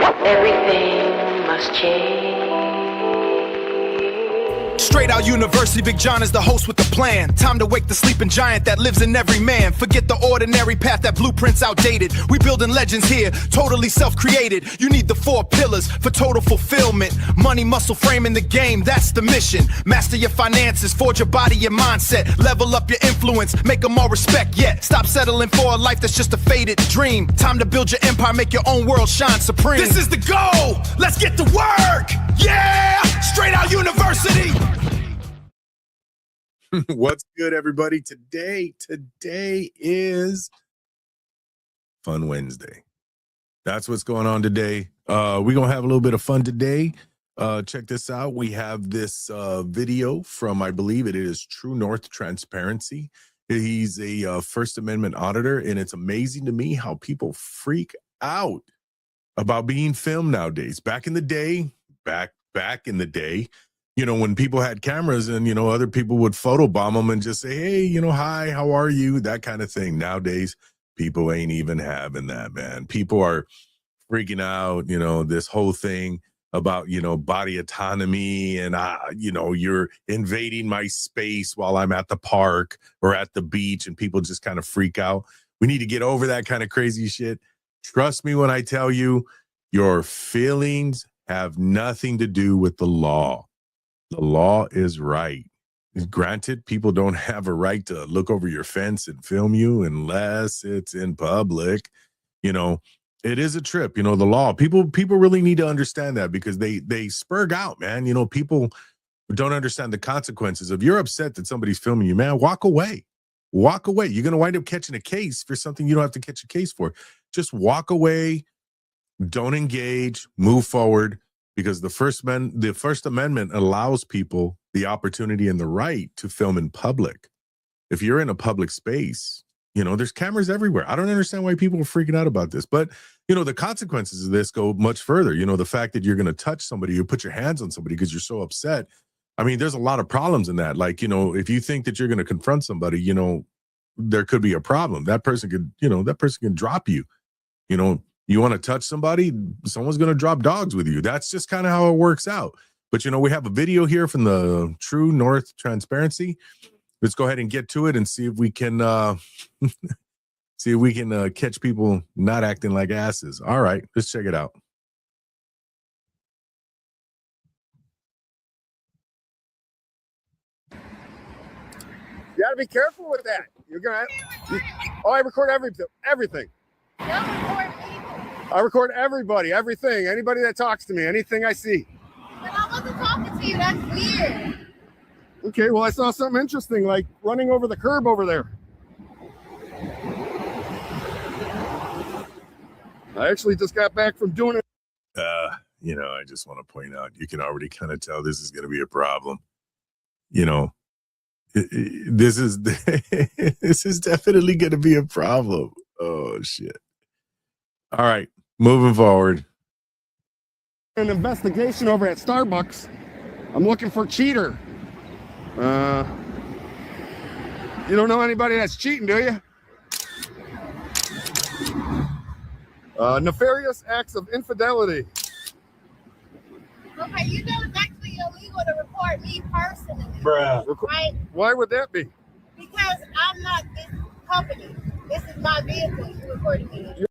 Everything must change. Straight out university, Big John is the host with the plan. Time to wake the sleeping giant that lives in every man. Forget the ordinary path, that blueprint's outdated. We building legends here, totally self-created. You need the 4 pillars for total fulfillment. Money, muscle, frame in the game, that's the mission. Master your finances, forge your body, your mindset. Level up your influence, make them all respect. Yet, stop settling for a life that's just a faded dream. Time to build your empire, make your own world shine supreme. This is the goal, let's get to work. Yeah, straight out university. What's good, everybody? Today is Fun Wednesday. That's what's going on today. We're gonna have a little bit of fun today. Check this out. We have this video from, I believe it is True North Transparency. He's a First Amendment auditor, and it's amazing to me how people freak out about being filmed nowadays. Back in the day, you know, when people had cameras and, you know, other people would photobomb them and just say, hey, you know, hi, how are you? That kind of thing. Nowadays, people ain't even having that, man. People are freaking out, you know, this whole thing about, you know, body autonomy and, you know, you're invading my space while I'm at the park or at the beach, and people just kind of freak out. We need to get over that kind of crazy shit. Trust me when I tell you, your feelings have nothing to do with the law. The law is right. Granted, people don't have a right to look over your fence and film you unless it's in public. You know, it is a trip, you know, the law. People really need to understand that, because they spurg out, man. You know, people don't understand the consequences. If you're upset that somebody's filming you, man, walk away. Walk away. You're going to wind up catching a case for something you don't have to catch a case for. Just walk away. Don't engage. Move forward. Because the First Amendment allows people the opportunity and the right to film in public. If you're in a public space, you know, there's cameras everywhere. I don't understand why people are freaking out about this. But, you know, the consequences of this go much further. You know, the fact that you're going to touch somebody, you put your hands on somebody because you're so upset. I mean, there's a lot of problems in that. Like, you know, if you think that you're going to confront somebody, you know, there could be a problem. That person could, you know, that person can drop you, you know. You want to touch somebody, someone's going to drop dogs with you. That's just kind of how it works out. But, you know, we have a video here from the True North Transparency. Let's go ahead and get to it and see if we can catch people not acting like asses. All right, let's check it out. You got to be careful with that. You're going to... Oh, I record everything. Don't record people. I record everybody, everything, anybody that talks to me, anything I see. But I wasn't talking to you. That's weird. Okay, well, I saw something interesting, like running over the curb over there. I actually just got back from doing it. You know, I just want to point out, you can already kind of tell this is going to be a problem. You know, this is definitely going to be a problem. Oh, shit. All right, moving forward. An investigation over at Starbucks. I'm looking for cheater. You don't know anybody that's cheating, do you? Nefarious acts of infidelity. Okay, you know it's actually illegal to report me personally. Bruh. Right? Why would that be? Because I'm not this company. This is my vehicle. You recorded me.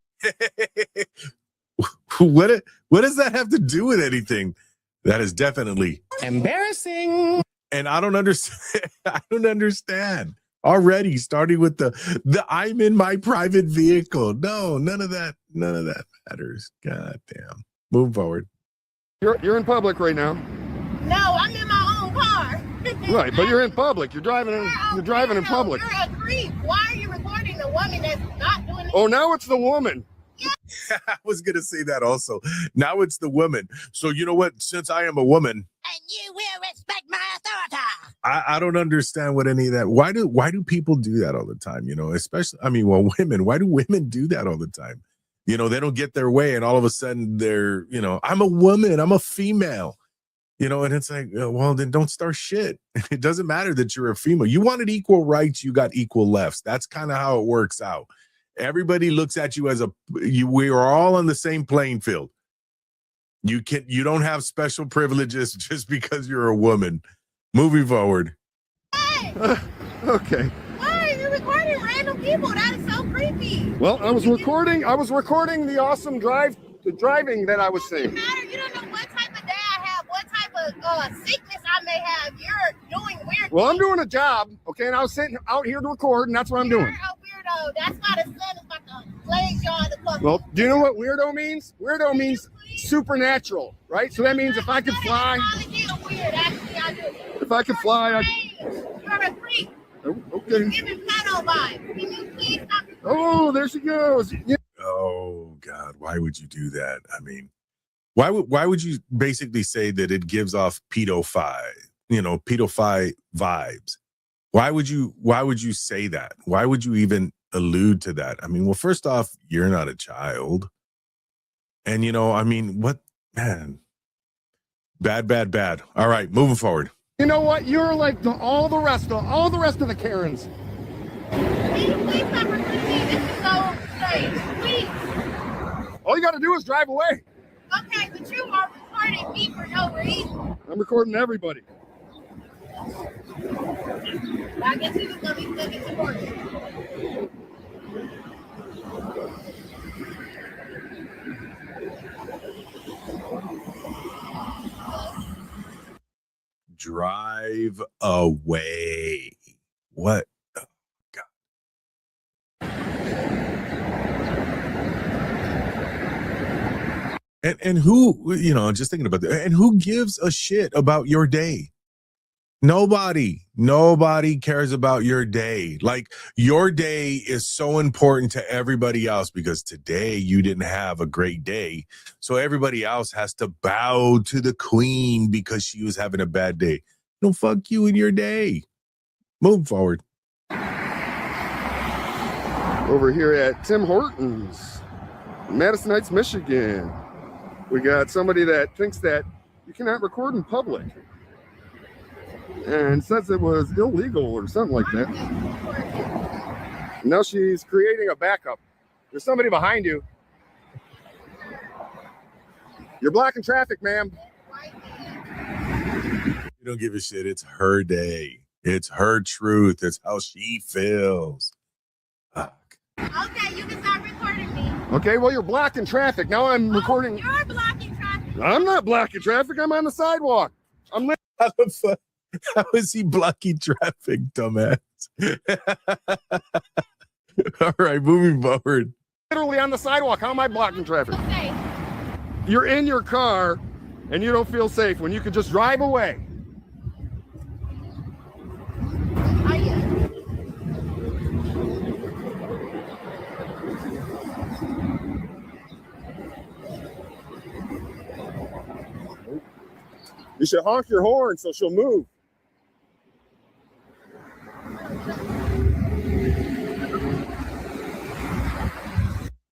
What does that have to do with anything? That is definitely Embarrassing. And I don't understand. I don't understand. Already starting with the I'm in my private vehicle. No, none of that matters. God damn. Move forward. You're in public right now. No, I'm in my own car. Right, but you're in public. You're driving in public. You're a creep. Why are you recording a woman that's not doing it? Oh, now it's the woman. I was going to say that also. Now it's the woman. So you know what? Since I am a woman, and you will respect my authority. I don't understand what any of that. Why do people do that all the time? You know, especially, I mean, well, women. Why do women do that all the time? You know, they don't get their way, and all of a sudden they're, you know, I'm a woman, I'm a female. You know, and it's like, well, then don't start shit. It doesn't matter that you're a female. You wanted equal rights, you got equal lefts. That's kind of how it works out. Everybody looks at you as we are all on the same playing field. You don't have special privileges just because you're a woman. Moving forward. Okay. Why are you recording random people? That is so creepy. Well, I was recording the awesome driving that I was It saying. doesn't matter. You don't know what type of day I have, what type of sickness I may have. You're doing weird. Well, I'm doing a job, okay, and I was sitting out here to record, and that's what I'm You're doing. a weirdo. That's why the sun is about to blaze y'all in the fucking. Well, do you know what weirdo means? Weirdo means supernatural, right? So that means if I could fly, Weird. Actually, I do. if I could fly, You're a freak. okay. You're giving pedo vibes. Can you please stop? Oh, there she goes. Yeah. Oh God, why would you do that? I mean, why would you basically say that it gives off pedophile vibes? Why would you say that? Why would you even allude to that? I mean, well, first off, you're not a child. And I mean, what, man? Bad. All right, moving forward. You know what? You're like all the rest of the Karens. Can you please stop recording me? This is so strange. Please. All you got to do is drive away. Okay, but you are recording me for no reason. I'm recording everybody. I guess you was gonna be looking supportive. Drive away. What? Oh, God. And who, just thinking about that, and who gives a shit about your day? Nobody cares about your day. Like, your day is so important to everybody else because today you didn't have a great day. So everybody else has to bow to the queen because she was having a bad day. No, fuck you and your day. Move forward. Over here at Tim Hortons, Madison Heights, Michigan. We got somebody that thinks that you cannot record in public and says it was illegal or something like that. Now she's creating a backup. There's somebody behind you. You're blocking traffic, ma'am. You don't give a shit. It's her day. It's her truth. It's how she feels. Fuck. Okay, you can start recording me. Okay, well, you're blocking traffic. Now I'm recording. You're blocking traffic. I'm not blocking traffic. I'm on the sidewalk. I'm How is he blocking traffic, dumbass? All right, moving forward. literally on the sidewalk. How am I blocking traffic? Okay. You're in your car and you don't feel safe when you could just drive away. Are you? You should honk your horn so she'll move.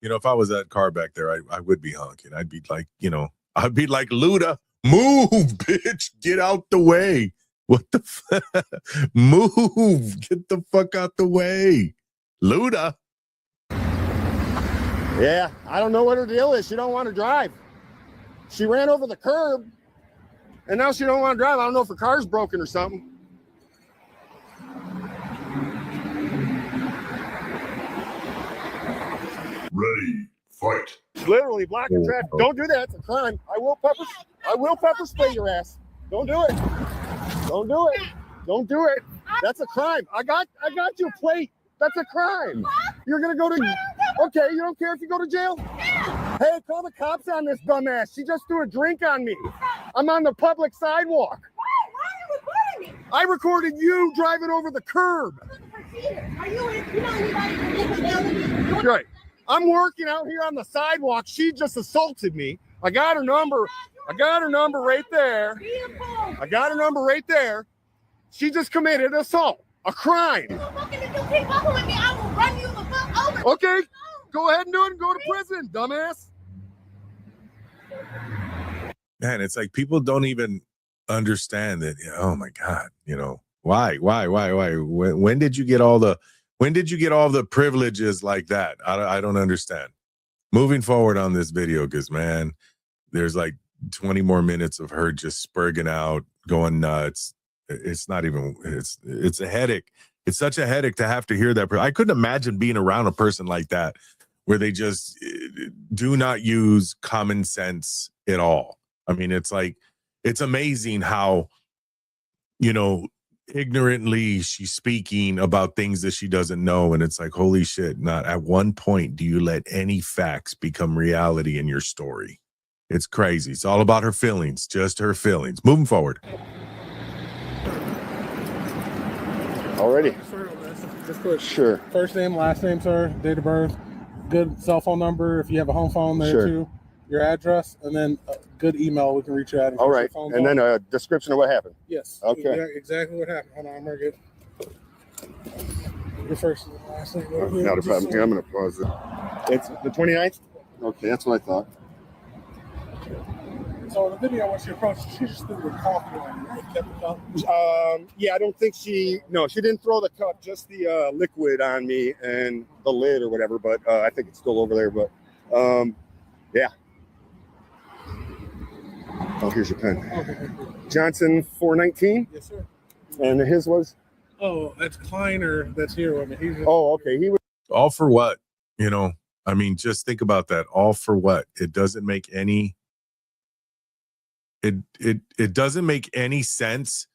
You know, if I was that car back there, I would be honking. I'd be like, I'd be like, Luda, move, bitch, get out the way. What the move, get the fuck out the way. Luda. Yeah, I don't know what her deal is. She don't want to drive. She ran over the curb and now she don't want to drive. I don't know if her car's broken or something. Ready, fight. She's literally blocking traffic. Don't do that. It's a crime. I will pepper spray your ass. Don't do it. Don't do it. Don't do it. That's a crime. I got your plate. That's a crime. You're gonna go to. Okay, you don't care if you go to jail? Hey, call the cops on this dumbass. She just threw a drink on me. I'm on the public sidewalk. Why are you recording me? I recorded you driving over the curb. Are you know anybody? Right. I'm working out here on the sidewalk. She just assaulted me. I got her number. I got her number right there. I got her number right there. She just committed assault, a crime. I will run you the fuck over. Okay, go ahead and do it and go to prison, dumbass. Man, it's like people don't even understand that. Oh my God, why? When did you get all the privileges like that? I don't understand. Moving forward on this video, because man, there's like 20 more minutes of her just spurging out, going nuts. It's not even, it's a headache. It's such a headache to have to hear that. I couldn't imagine being around a person like that where they just do not use common sense at all. I mean, it's like, it's amazing how, you know, ignorantly she's speaking about things that she doesn't know. And it's like, holy shit, not at one point do you let any facts become reality in your story. It's crazy. It's all about her feelings, just her feelings. Moving forward. Already. Sir, just put Sure. first name, last name, sir, date of birth, good cell phone number if you have a home phone there Sure. too, your address, and then a good email we can reach you at. All right. And then a description of what happened. Yes. Okay. Yeah, exactly what happened. Hold on, I'm gonna get your first and last name. Not a problem. Here, I'm going to pause it. It's the 29th? Okay, that's what I thought. So in the video, when she approached, she just threw the coffee on you, right? Kept the cup. Yeah, I don't think she didn't throw the cup, just the liquid on me and the lid or whatever, but I think it's still over there, but yeah. Oh, here's your pen. Okay. Johnson 419, Yes, sir. and his was? Oh, that's Kleiner. That's here. I mean, he's Oh, okay. He was. All for what? You know, I mean, just think about that. All for what? It doesn't make any it doesn't make any sense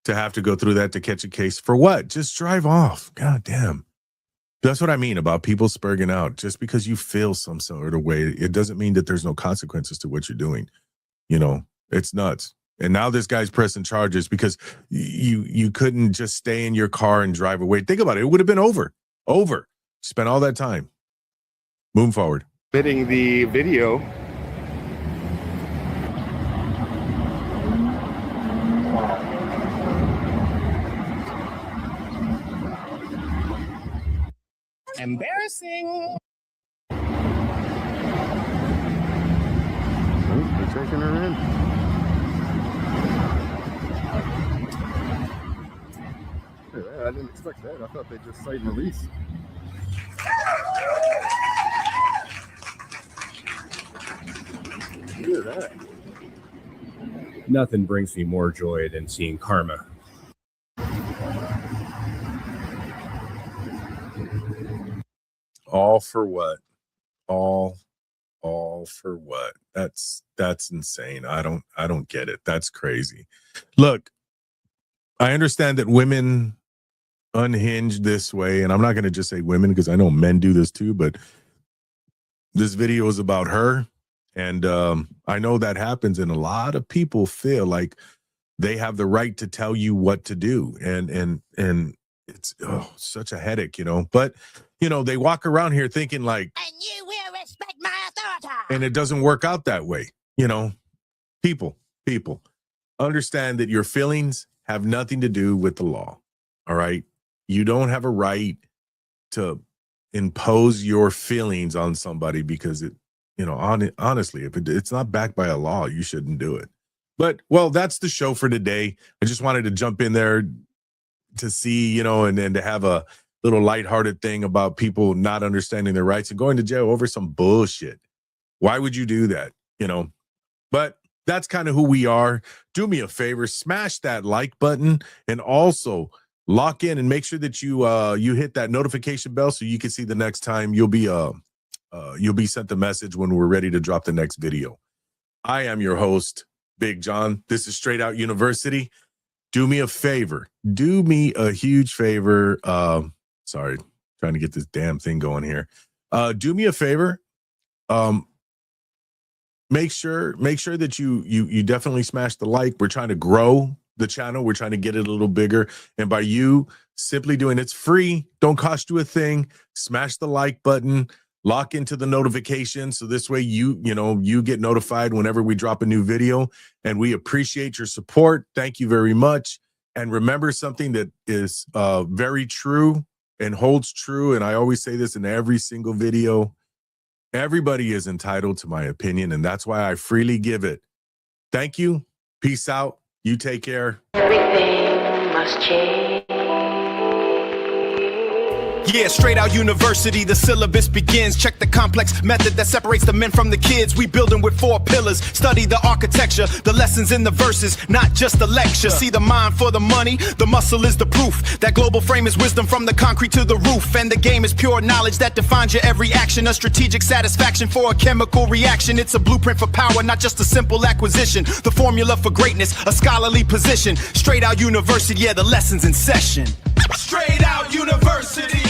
to have to go through that to catch a case. For what? Just drive off. God damn. That's what I mean about people spurging out. Just because you feel some sort of way, it doesn't mean that there's no consequences to what you're doing. You know, it's nuts. And now this guy's pressing charges because you couldn't just stay in your car and drive away. Think about it. It would have been over. Spent all that time. Moving forward. Bidding the video. embarrassing. They're taking her in. I didn't expect that. I thought they'd just cite and release. Hear that. Nothing brings me more joy than seeing karma. All for what? All for what? That's insane. I don't get it. That's crazy. Look, I understand that women unhinge this way, and I'm not going to just say women because I know men do this too, but this video is about her, and I know that happens, and a lot of people feel like they have the right to tell you what to do, and it's such a headache, you know. But you know, they walk around here thinking like, and you will respect my authority. and it doesn't work out that way, you know. People understand that your feelings have nothing to do with the law. All right, you don't have a right to impose your feelings on somebody because it, you know, honestly, if it's not backed by a law, you shouldn't do it. But well, that's the show for today. I just wanted to jump in there to see, you know, and to have a little lighthearted thing about people not understanding their rights and going to jail over some bullshit. Why would you do that? You know, but that's kind of who we are. Do me a favor, smash that like button, and also lock in and make sure that you hit that notification bell so you can see the next time you'll be sent the message when we're ready to drop the next video. I am your host, Big John. This is Straight Out University. Do me a favor. Do me a huge favor. Sorry, trying to get this damn thing going here. Do me a favor. Make sure that you definitely smash the like. We're trying to grow the channel. We're trying to get it a little bigger. And by you simply doing it's free, don't cost you a thing. Smash the like button, lock into the notification. So this way you get notified whenever we drop a new video, and we appreciate your support. Thank you very much. And remember something that is very true and holds true. And I always say this in every single video. Everybody is entitled to my opinion, and that's why I freely give it. Thank you. Peace out. You take care. Everything must change. Yeah, straight out university, the syllabus begins. Check the complex method that separates the men from the kids. We building with 4 pillars. Study the architecture, the lessons in the verses, not just the lecture. See the mind for the money, the muscle is the proof. That global frame is wisdom from the concrete to the roof. And the game is pure knowledge that defines your every action. A strategic satisfaction for a chemical reaction. It's a blueprint for power, not just a simple acquisition. The formula for greatness, a scholarly position. Straight out university, yeah, the lessons in session. Straight out university.